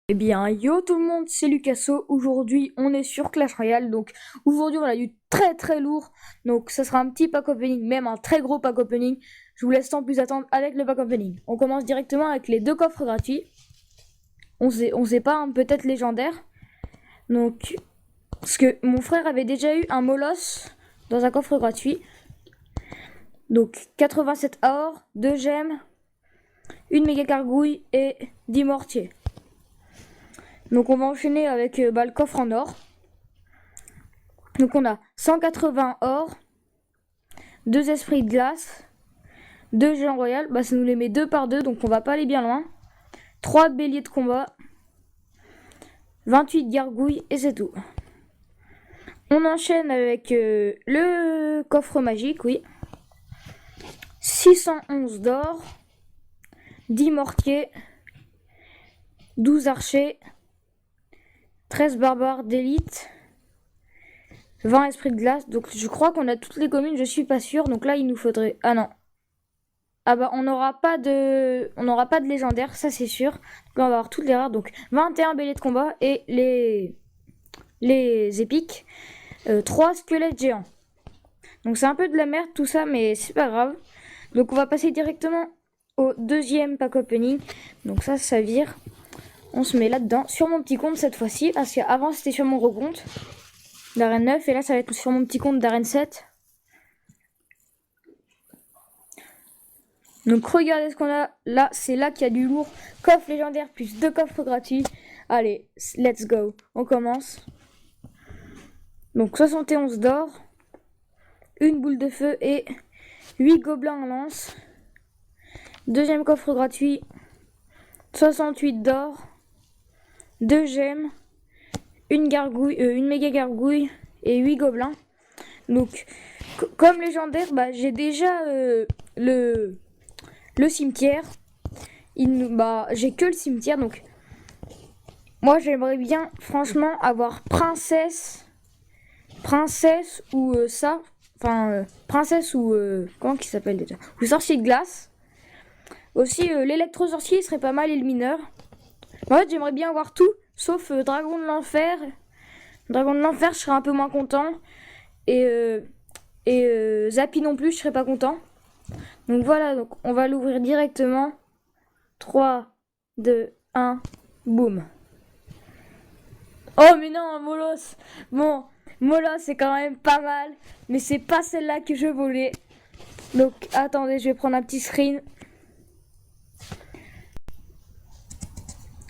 Eh bien, yo tout le monde, c'est Lucasso. Aujourd'hui, on est sur Clash Royale. Donc, aujourd'hui, on a du très très lourd. Donc, ça sera un petit pack opening, même un très gros pack opening. Je vous laisse sans plus attendre avec le pack opening. On commence directement avec les deux coffres gratuits. On sait pas, hein, peut-être légendaire. Donc, parce que mon frère avait déjà eu un Molos dans un coffre gratuit. Donc, 87 or, 2 gemmes, une méga gargouille et 10 mortiers. Donc on va enchaîner avec le coffre en or. Donc on a 180 or, 2 esprits de glace, 2 géants royales, ça nous les met 2 par 2, donc on va pas aller bien loin. 3 béliers de combat, 28 gargouilles et c'est tout. On enchaîne avec le coffre magique, oui. 611 d'or, 10 mortiers, 12 archers, 13 barbares d'élite, 20 esprits de glace. Donc je crois qu'on a toutes les communes, je suis pas sûr. Donc là il nous faudrait... Ah non. Ah bah on n'aura pas de légendaire, ça c'est sûr. Donc là on va avoir toutes les rares. Donc 21 béliers de combat et les épiques. 3 squelettes géants. Donc c'est un peu de la merde tout ça, mais c'est pas grave. Donc on va passer directement au deuxième pack opening. Donc ça vire. On se met là-dedans, sur mon petit compte cette fois-ci, parce qu'avant c'était sur mon gros compte d'arène 9, et là ça va être sur mon petit compte d'arène 7. Donc regardez ce qu'on a là, c'est là qu'il y a du lourd. Coffre légendaire plus 2 coffres gratuits. Allez, let's go, on commence. Donc 71 d'or, une boule de feu et 8 gobelins en lance. Deuxième coffre gratuit, 68 d'or, 2 gemmes, une méga gargouille et 8 gobelins. Donc comme légendaire, j'ai déjà le cimetière. J'ai que le cimetière, donc moi j'aimerais bien franchement avoir princesse ou princesse ou comment qu'il s'appelle déjà, ou sorcier de glace. Aussi l'électro-sorcier serait pas mal, et le mineur. En fait j'aimerais bien avoir tout sauf dragon de l'enfer. Dragon de l'enfer je serais un peu moins content, et Zappy non plus je serais pas content. Donc voilà, donc on va l'ouvrir directement. 3, 2, 1, boum. Oh mais non, Molos. Bon, Molos c'est quand même pas mal, mais c'est pas celle-là que je voulais. Donc attendez, je vais prendre un petit screen.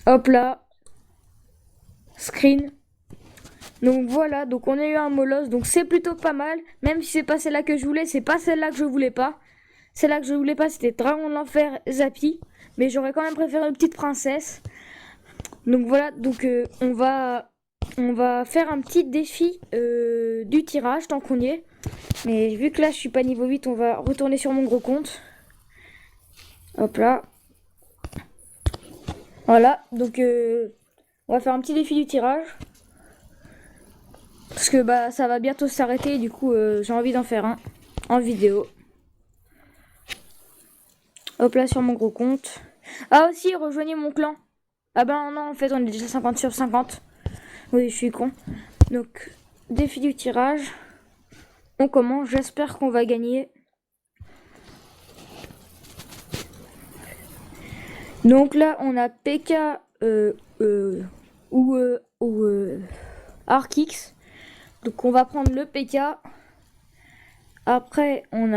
Hop là. Screen. Donc voilà, donc on a eu un Molos, donc c'est plutôt pas mal. Même si c'est pas celle-là que je voulais, c'est pas celle-là que je voulais pas. Celle-là que je voulais pas, c'était Dragon de l'Enfer, Zappy. Mais j'aurais quand même préféré une petite princesse. Donc voilà, donc on va faire un petit défi du tirage tant qu'on y est. Mais vu que là je suis pas niveau 8, on va retourner sur mon gros compte. Hop là. Voilà, donc on va faire un petit défi du tirage. Parce que ça va bientôt s'arrêter, du coup j'ai envie d'en faire un en vidéo. Hop là sur mon gros compte. Ah aussi, rejoignez mon clan. Ah non, en fait on est déjà 50 sur 50. Oui, je suis con. Donc, défi du tirage. On commence, j'espère qu'on va gagner. Donc là, on a PK ou Arkix. Donc on va prendre le PK. Après, on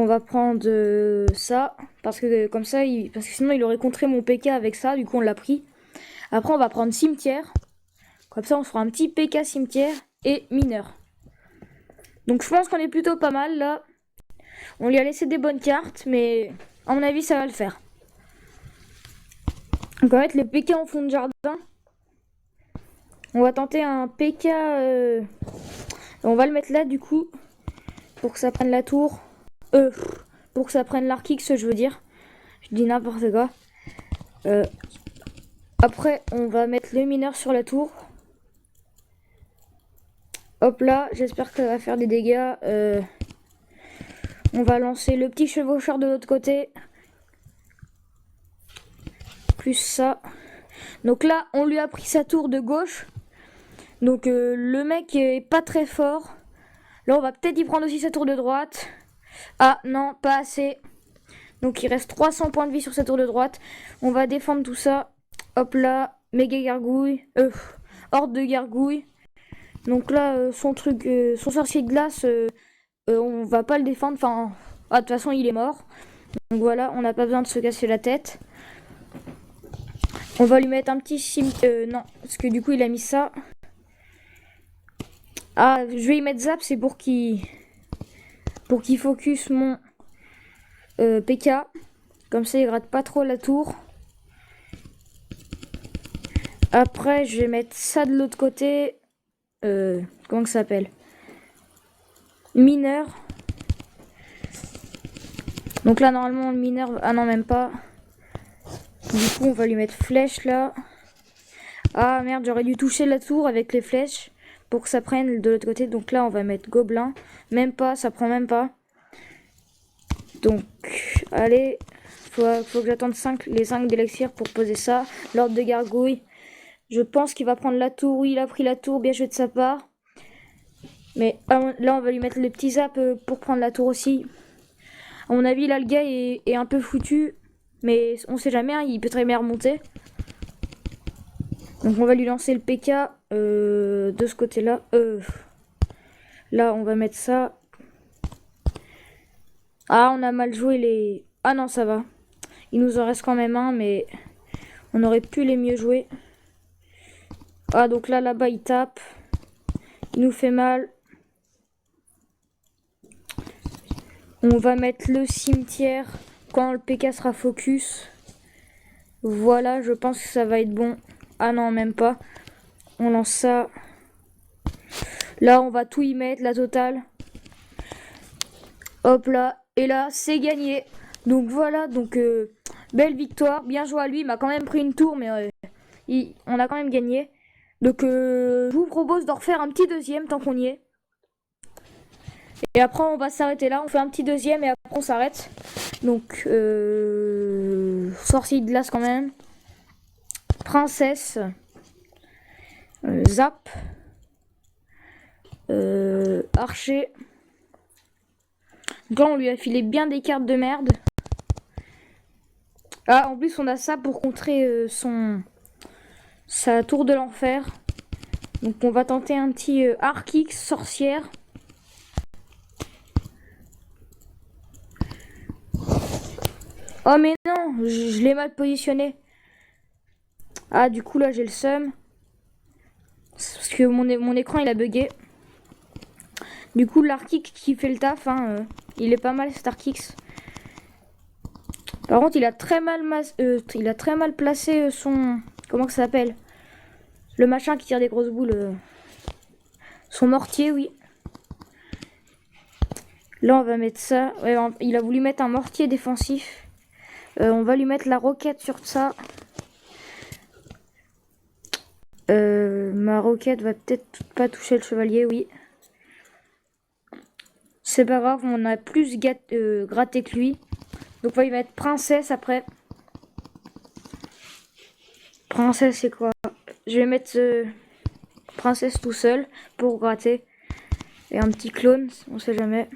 va prendre ça. Parce que comme ça, parce que sinon il aurait contré mon PK avec ça. Du coup, on l'a pris. Après, on va prendre cimetière. Comme ça, on fera un petit PK cimetière et mineur. Donc je pense qu'on est plutôt pas mal là. On lui a laissé des bonnes cartes, mais à mon avis ça va le faire. Donc on va mettre le PK en fond de jardin. On va tenter un PK. On va le mettre là du coup. Pour que ça prenne la tour. Pour que ça prenne l'Arkix, je veux dire. Je dis n'importe quoi. Après on va mettre le mineur sur la tour. Hop là, j'espère que ça va faire des dégâts. On va lancer le petit chevaucheur de l'autre côté. Plus ça. Donc là, on lui a pris sa tour de gauche. Donc le mec est pas très fort. Là, on va peut-être y prendre aussi sa tour de droite. Ah non, pas assez. Donc il reste 300 points de vie sur sa tour de droite. On va défendre tout ça. Hop là, méga gargouille. Horde de gargouilles. Donc là, son sorcier de glace, on va pas le défendre. Enfin, de toute façon, il est mort. Donc voilà, on n'a pas besoin de se casser la tête. On va lui mettre un petit non, parce que du coup, il a mis ça. Ah, je vais y mettre zap, c'est pour qu'il focus mon PK. Comme ça, il rate pas trop la tour. Après, je vais mettre ça de l'autre côté. Comment ça s'appelle? Mineur. Donc là, normalement, le mineur... Ah non, même pas. Du coup, on va lui mettre flèche, là. Ah, merde, j'aurais dû toucher la tour avec les flèches pour que ça prenne de l'autre côté. Donc là, on va mettre gobelin. Même pas, ça prend même pas. Donc, allez. Faut que j'attende les 5 d'élixir pour poser ça. L'ordre de gargouille. Je pense qu'il va prendre la tour. Oui, il a pris la tour. Bien joué de sa part. Mais là, on va lui mettre le petit zap pour prendre la tour aussi. À mon avis, là, le gars est un peu foutu. Mais on sait jamais, hein, il peut très bien remonter. Donc, on va lui lancer le PK de ce côté-là. Là, on va mettre ça. Ah, on a mal joué les... Ah non, ça va. Il nous en reste quand même un, mais on aurait pu les mieux jouer. Ah, donc là-bas, il tape. Il nous fait mal. On va mettre le cimetière quand le PK sera focus. Voilà, je pense que ça va être bon. Ah non, même pas. On lance ça. Là, on va tout y mettre, la totale. Hop là. Et là, c'est gagné. Donc voilà, donc belle victoire. Bien joué à lui. Il m'a quand même pris une tour, mais on a quand même gagné. Donc je vous propose d'en refaire un petit deuxième tant qu'on y est. Et après, on va s'arrêter là. On fait un petit deuxième et après, on s'arrête. Donc, sorcier de glace quand même. Princesse. Zap. Archer. Donc là, on lui a filé bien des cartes de merde. Ah, en plus, on a ça pour contrer sa tour de l'enfer. Donc, on va tenter un petit Arc-X sorcière. Oh mais non, je l'ai mal positionné. Ah, du coup, là, j'ai le seum. Parce que mon écran, il a bugué. Du coup, l'Arc-X qui fait le taf, hein, il est pas mal, cet Arc-X. Par contre, il a très mal placé son... Comment ça s'appelle? Le machin qui tire des grosses boules. Son mortier, oui. Là, on va mettre ça. Ouais, il a voulu mettre un mortier défensif. On va lui mettre la roquette sur ça. Ma roquette va peut-être pas toucher le chevalier, oui. C'est pas grave, on a plus gratté que lui. Donc on va lui mettre princesse après. Princesse c'est quoi? Je vais mettre princesse tout seul pour gratter. Et un petit clone, on sait jamais.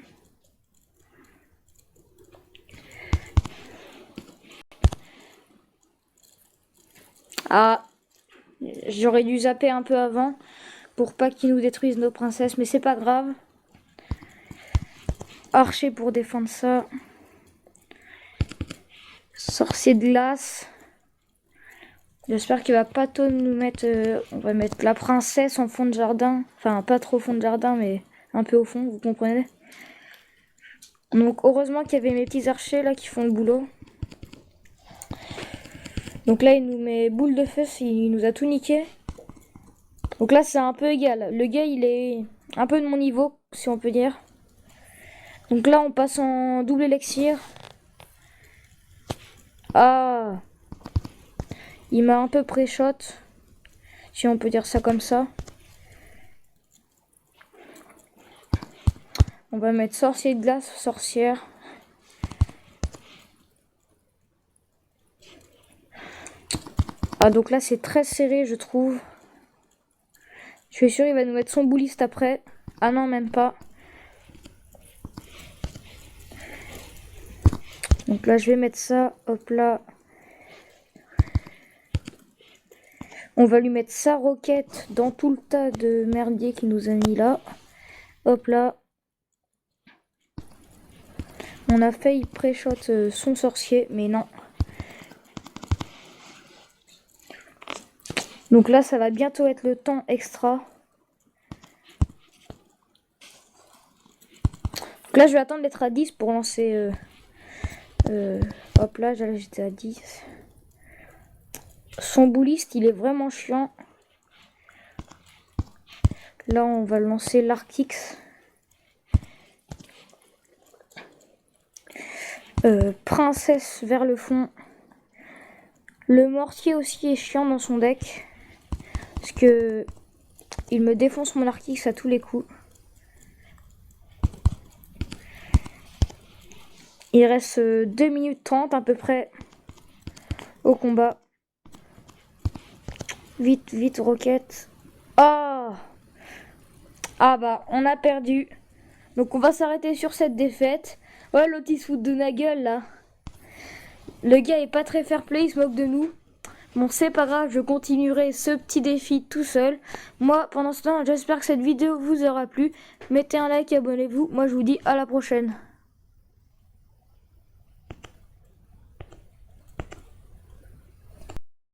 Ah, j'aurais dû zapper un peu avant pour pas qu'ils nous détruisent nos princesses, mais c'est pas grave. Archer pour défendre ça. Sorcier de glace. J'espère qu'il va pas tôt nous mettre... on va mettre la princesse en fond de jardin. Enfin, pas trop au fond de jardin, mais un peu au fond, vous comprenez. Donc, heureusement qu'il y avait mes petits archers là qui font le boulot. Donc là, il nous met boule de feu, il nous a tout niqué. Donc là, c'est un peu égal. Le gars, il est un peu de mon niveau, si on peut dire. Donc là, on passe en double élixir. Ah, il m'a un peu pré-shot, si on peut dire ça comme ça. On va mettre sorcier de glace, sorcière. Ah, donc là, c'est très serré, je trouve. Je suis sûr il va nous mettre son bouliste après. Ah non, même pas. Donc là, je vais mettre ça. Hop là. On va lui mettre sa roquette dans tout le tas de merdier qu'il nous a mis là. Hop là. On a failli pré-shot son sorcier, mais non. Donc là, ça va bientôt être le temps extra. Donc là, je vais attendre d'être à 10 pour lancer... hop là, j'étais à 10. Son bouliste, il est vraiment chiant. Là, on va lancer l'Arctix. Princesse vers le fond. Le mortier aussi est chiant dans son deck. Parce que il me défonce mon Arctix à tous les coups. Il reste 2 minutes 30 à peu près au combat. Vite, vite, roquette. Ah! Ah bah, on a perdu. Donc on va s'arrêter sur cette défaite. Ouais, l'autre il se fout de ma gueule là. Le gars est pas très fair play, il se moque de nous. Bon, c'est pas grave, je continuerai ce petit défi tout seul. Moi, pendant ce temps, j'espère que cette vidéo vous aura plu. Mettez un like et abonnez-vous. Moi, je vous dis à la prochaine.